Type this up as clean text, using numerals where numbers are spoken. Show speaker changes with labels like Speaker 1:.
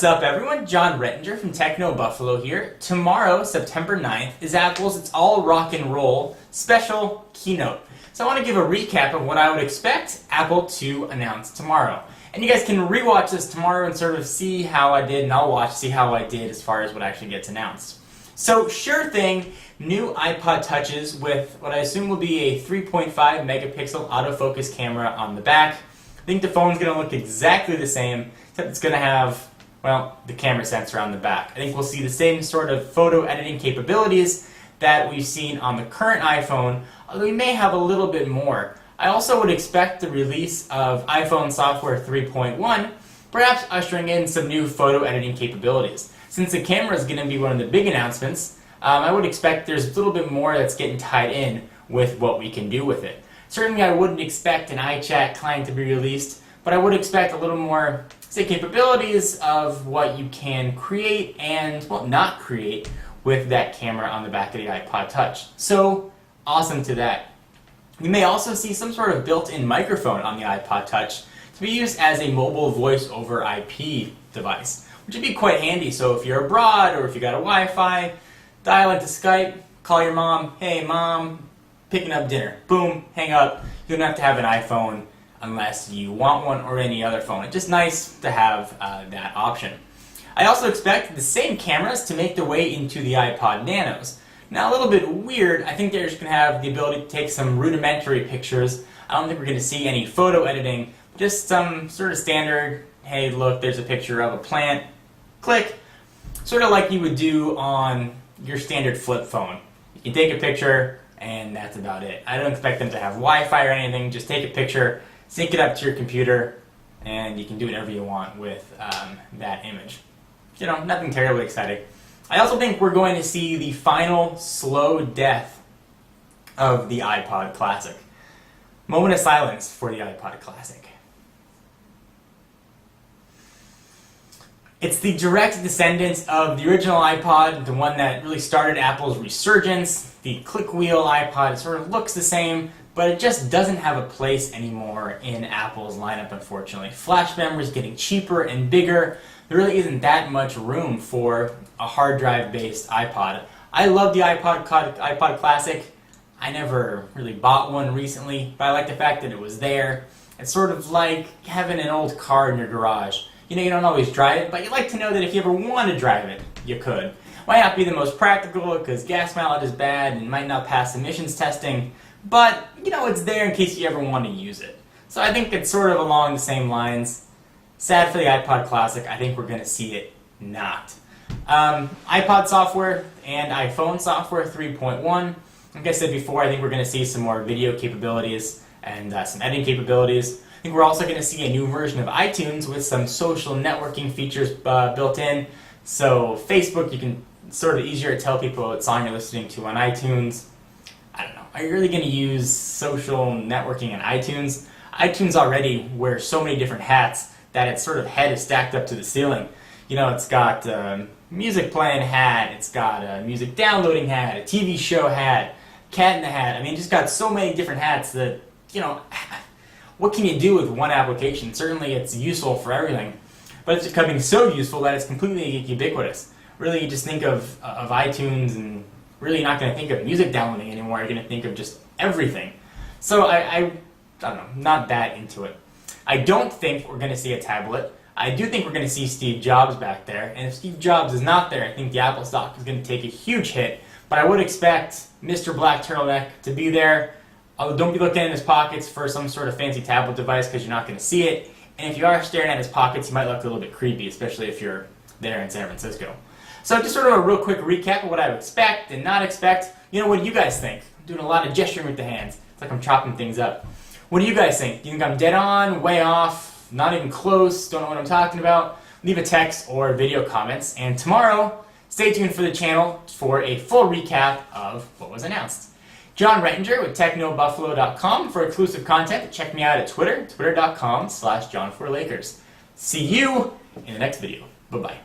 Speaker 1: What's up everyone, John Rettinger from Techno Buffalo here. Tomorrow, September 9th, is Apple's It's All Rock and Roll special keynote. So I want to give a recap of what I would expect Apple to announce tomorrow. And you guys can rewatch this tomorrow and sort of see how I did, and I'll see how I did as far as what actually gets announced. So sure thing, new iPod touches with what I assume will be a 3.5 megapixel autofocus camera on the back. I think the phone's going to look exactly the same, except it's going to have, well, the camera sensor on the back. I think we'll see the same sort of photo editing capabilities that we've seen on the current iPhone, although we may have a little bit more. I also would expect the release of iPhone software 3.1, perhaps ushering in some new photo editing capabilities. Since the camera is going to be one of the big announcements, I would expect there's a little bit more that's getting tied in with what we can do with it. Certainly I wouldn't expect an iChat client to be released, but I would expect a little more, say, capabilities of what you can create and, well, not create with that camera on the back of the iPod Touch. So, awesome to that. We may also see some sort of built-in microphone on the iPod Touch to be used as a mobile voice over IP device, which would be quite handy. So if you're abroad or if you got a Wi-Fi, dial into Skype, call your mom, hey mom, picking up dinner. Boom, hang up. You don't have to have an iPhone unless you want one or any other phone. It's just nice to have that option. I also expect the same cameras to make their way into the iPod Nanos. Now a little bit weird, I think they're just going to have the ability to take some rudimentary pictures. I don't think we're going to see any photo editing, just some sort of standard, hey look, there's a picture of a plant, click, sort of like you would do on your standard flip phone. You can take a picture, and that's about it. I don't expect them to have Wi-Fi or anything. Just take a picture, sync it up to your computer, and you can do whatever you want with that image. You know, nothing terribly exciting. I also think we're going to see the final slow death of the iPod Classic. Moment of silence for the iPod Classic. It's the direct descendant of the original iPod, the one that really started Apple's resurgence. The click wheel iPod sort of looks the same, but it just doesn't have a place anymore in Apple's lineup, unfortunately. Flash memory is getting cheaper and bigger. There really isn't that much room for a hard drive-based iPod. I love the iPod Classic. I never really bought one recently, but I like the fact that it was there. It's sort of like having an old car in your garage. You know, you don't always drive it, but you like to know that if you ever want to drive it, you could. Might not be the most practical because gas mileage is bad and might not pass emissions testing, but, you know, it's there in case you ever want to use it. So I think it's sort of along the same lines. Sad for the iPod Classic, I think we're going to see it not. iPod software and iPhone software 3.1. Like I said before, I think we're going to see some more video capabilities and some editing capabilities. I think we're also going to see a new version of iTunes with some social networking features built in. So Facebook, you can sort of easier to tell people what song you're listening to on iTunes. I don't know. Are you really going to use social networking on iTunes? iTunes already wears so many different hats that its sort of head is stacked up to the ceiling. You know, it's got a music playing hat, it's got a music downloading hat, a TV show hat, cat in the hat. I mean, just got so many different hats that, you know, what can you do with one application? Certainly it's useful for everything, but it's becoming so useful that it's completely ubiquitous. Really, you just think of iTunes and really you're not going to think of music downloading anymore. You're going to think of just everything. So I don't know, not that into it. I don't think we're going to see a tablet. I do think we're going to see Steve Jobs back there, and if Steve Jobs is not there, I think the Apple stock is going to take a huge hit, but I would expect Mr. Black Turtleneck to be there. Although don't be looking in his pockets for some sort of fancy tablet device because you're not going to see it, and if you are staring at his pockets, you might look a little bit creepy, especially if you're there in San Francisco. So just sort of a real quick recap of what I would expect and not expect. You know, what do you guys think? I'm doing a lot of gesturing with the hands. It's like I'm chopping things up. What do you guys think? Do you think I'm dead on, way off, not even close, don't know what I'm talking about? Leave a text or video comments. And tomorrow, stay tuned for the channel for a full recap of what was announced. John Rettinger with TechnoBuffalo.com for exclusive content. Check me out at Twitter, twitter.com/John4Lakers. See you in the next video. Bye-bye.